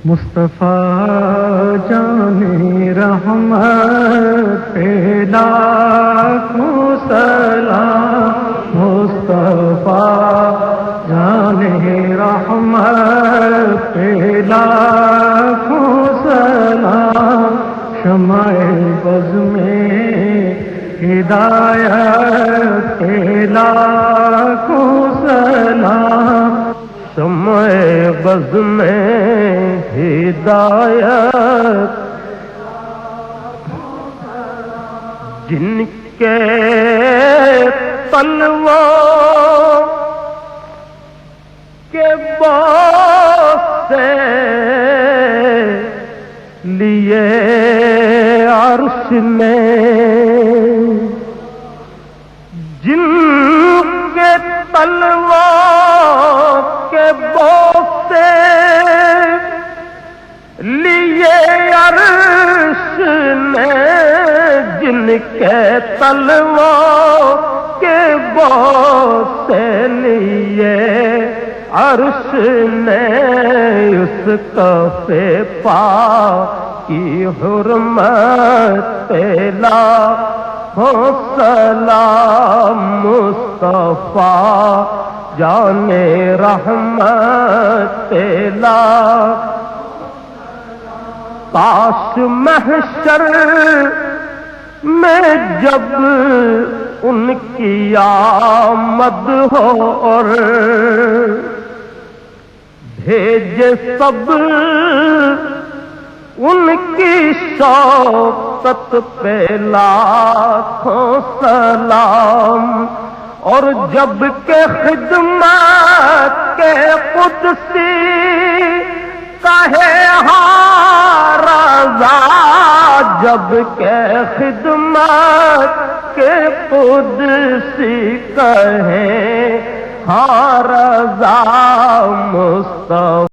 مصطفیٰ جان رحمت پہ لاکھوں سلام، مصطفیٰ جان رحمت پہ لاکھوں سلام، شمع بز میں ہدایت پہ لاکھوں سلام، شمع بز میں ہدایت جن کے تلوار کے باعث سے لیے عرش میں، جن کے تلوار کے باعث سے لیے عرش میں، جن کے تلوار کے باعث سے لیے عرش نے، اس کفِ پاک کی حرمت پہ لاکھوں سلام، مصطفیٰ جان رحمت پہ لاکھوں، کاش محشر میں جب ان کی آمد ہو اور بھیجے سب ان کی شوقت پہ لاکھوں سلام، اور جب کہ خدمت کے قدسی کہے ہاں رضا، جب کہ خدمت کے قدسی کہے ہاں رضا، مصطفیٰ